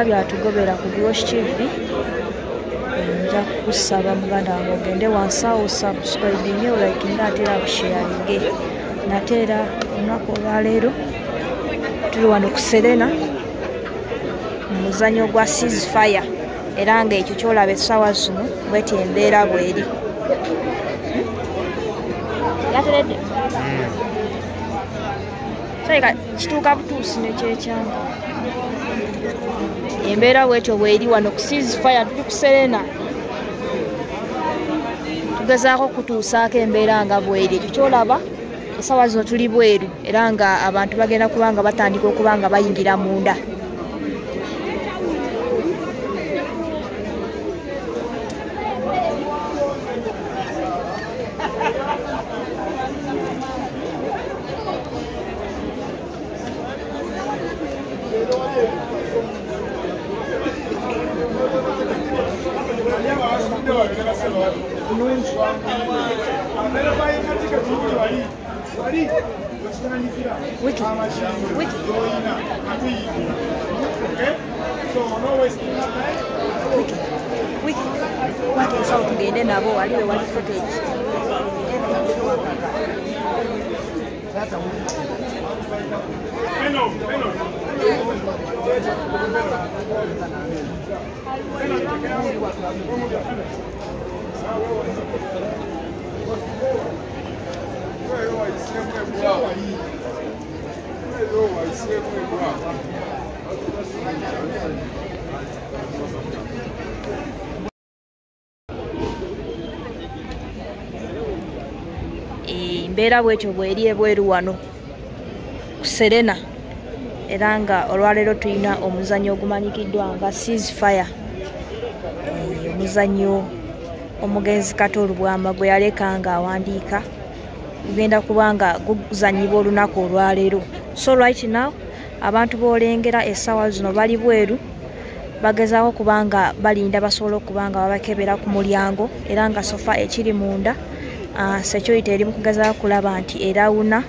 nga byatugobera ku Grosh TV nja kusaba muganda wange ogende wansi awo subscribing like ate era busharinge nate era olunaku olwaleero tuli wano ku Serena mu muzannyo gwa ceasefire era ng'ekyo kyolaba essaawa zino bweti embeera bweri yateredde saika kituuka butuusi nekyekyanga embeera bwetyo bweri wano ku ceasefire tuli ku Serena tugezaako kutuusaako embeera nga bweri ekyo kyolaba essaawa zino tuli bweru era nga abantu bagenda kuba nga batandika okuba nga bayingira munda wakensawo tugende nabo waliwe wali footage embeera bwetyo bweri ebweru wano ku Serena era nga olwaleero tulina omuzannyo ogumanyikiddwa nga ceasefire omuzannyo omugenzi Kato Lubwama gwe yaleka nga awandiika gugenda kuba nga guzannyibwa olunaku olwaleero. So right now abantu boolengera essaawa zino bali bweru bagezaako kuba nga balinda basobola okuba nga babakebera ku mulyango era nga sofa ekiri munda security eri mu kugezaako kulaba nti erawuna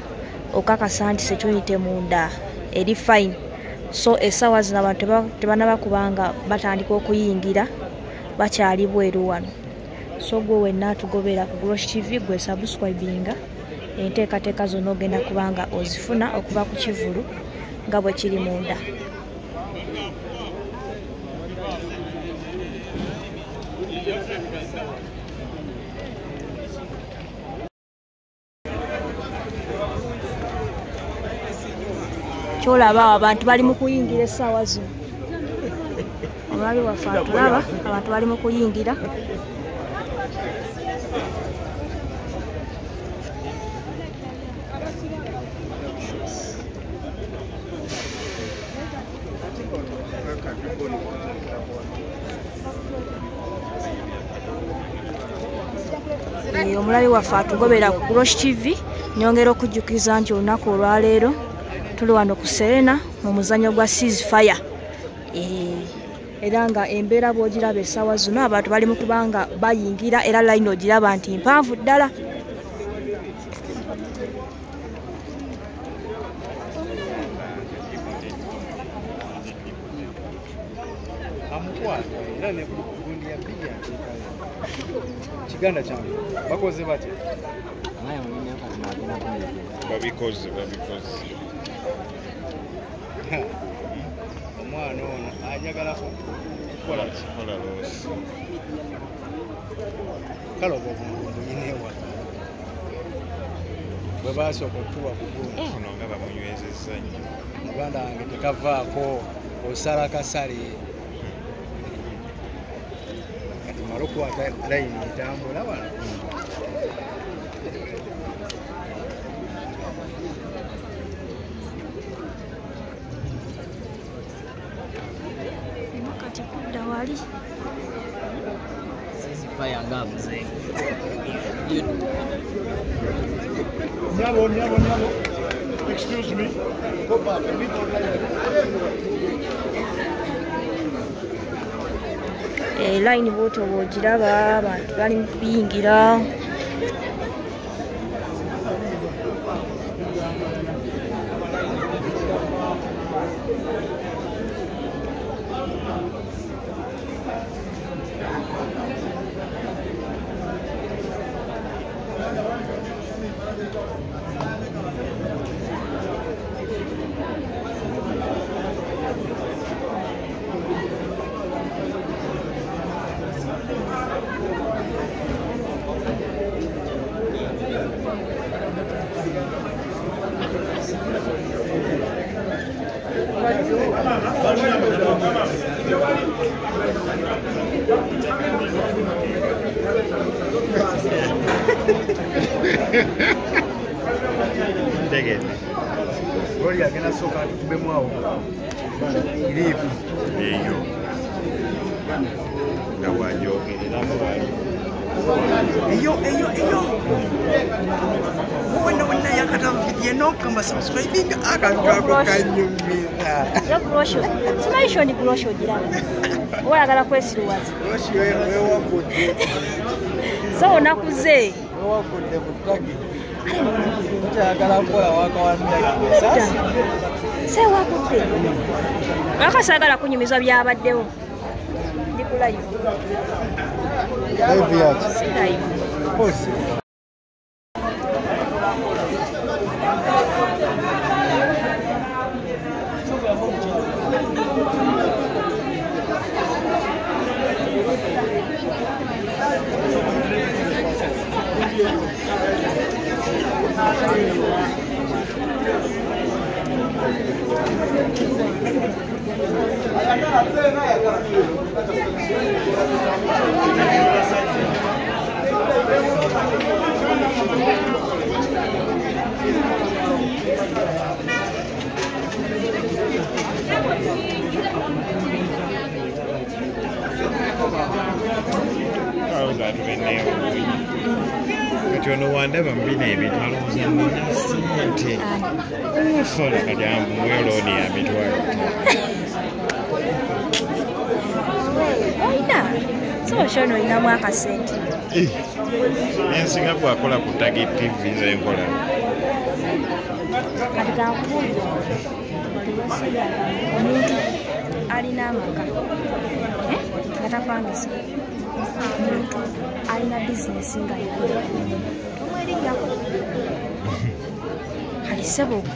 okakasa nti security munda eri fine. So essaawa zino abantu tebanaba kuba nga batandika okuyingira bakyali bweru wano. So gwe wenna atugobera ku Grosh TV gwe subscribinga enteekateeka zonna ogenda kuba nga ozifuna okuva ku kivulu nga bwe kiri munda. Kyolaba abantu bali mu kuyingira essaawa zino. Omwami waffe atulaba abantu bali mu kuyingira. Omulabi waffe atugobera ku Grosh TV nyongera okujjukiza nti olunaku olwaleero tuli wano ku Serena mu muzannyo gwa ceasefire era nga embeera bw'ogiraba essaawa zino abantu bali mu kuba nga bayingira era layini ogiraba nti mpanvu ddala. Kiganda kyange bakoze bate babikoze omwana ono ajagala kukola loosi kale oba obunyineewa bwe basooka otuwa kuguno nga bamunywezezza nnyo muganda wange tekavaako osala kasale kati mala okukwata layini etambula wano kati kudda wali Nyabo. Excuse me. Go back. Line bw'otyo bw'ogiraba abantu bali mu kuyingira. Take it. Goli agenda soka atubemu awo. Ilipo. Eyo. Ngawajogerera mubali. Eyo. Wonna yakata video kamba subscribing akangako kanyumira. Ya brosho. Simaisho ni brosho jirani. Oyagala kwesiruwaza. Brosho wewe wakoze. So nakuze. Wewe wakoze butagi. Oyagala kola wakawambia sasa. Se wakuze. Akasagala kunyumiza byabaddewo. Ndikulayo. Live yaki. Si live. Posi. Ono wanda bambina ebitwalo by'amuna sente. Ufola kajambu mweloni ya mitwalo. Oina. So shono ina mwaka sente. Ensinga bwakola ku Target TV zenkola. Katika kubuulira omuntu alina amaka katapangisa omuntu alina bizinesi nga yakula tomwerinyako aliseba okwe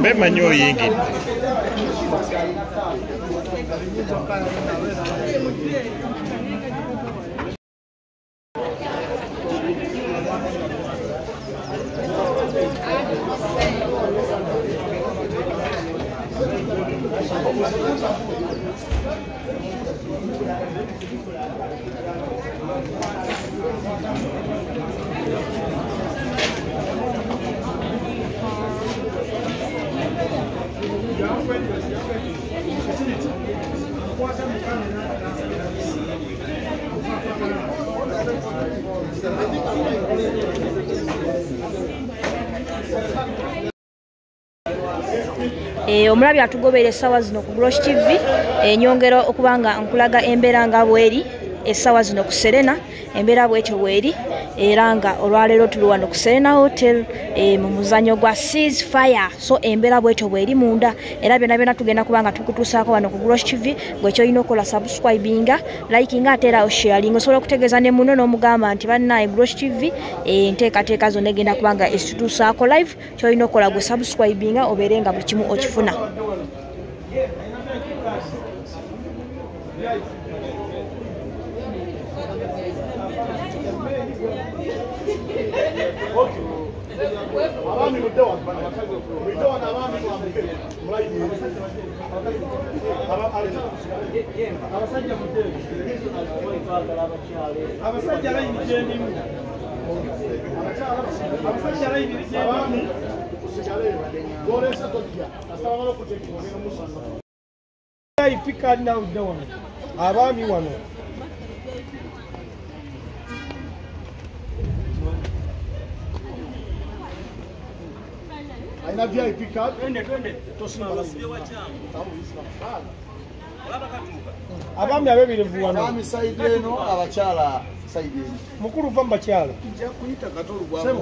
bemanyi oyingidde. Omulabi atugobera essawa zino ku Grosh TV enyongera okubanga nkulaga embeera nga bweri essawa zino ku Serena embeera bwetyo bweri era nga olwaleero tuli wano ku Serena Hotel mu muzannyo gwa Ceasefire. So embeera bwetyo bweri munda era byonna tugenda kubanga tukutuusaako wano ku Grosh TV gwekyoyina okola subscribinga likinga ate era sharinga osobola okutegeeza ne muno n'omugamba nti bannaye Grosh TV enteekateeka zonna egenda kubanga ezitutuusaako live kyoyina okola gwe subscribinga obeere nga buli kimu okifuna. Abami wano aina VIP card twende tosimala abami abebirivu wano abami side eno abakyala side eno mukulu va mbakyala nja kuyita Kato Lubwama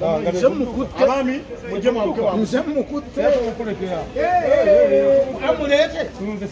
wano nze mukutte abami muje mwabuke wa nze mukutte mukulekera mulete ngenda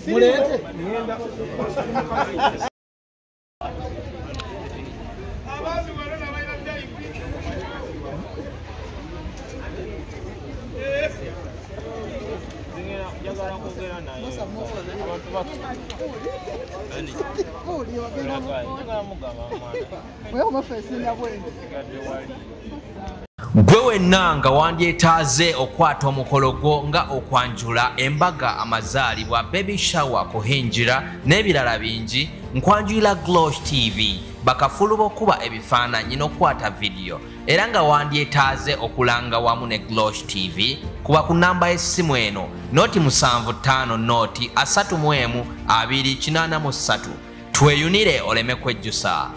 Gwe wenna nga wandyetaaze okwata omukolo gwo nga okwanjula embaga amazaalibwa baby shower kuhinjira n'ebirala bingi nkwanjulira Glosh TV bakafulu b'okuba ebifaananyi n'okwata vidiyo era nga wandyetaaze okulanga wamu ne Glosh TV kuba ku namba y'essimu eno noti 75 noti 31 283 tweyunire oleme kwejjusa.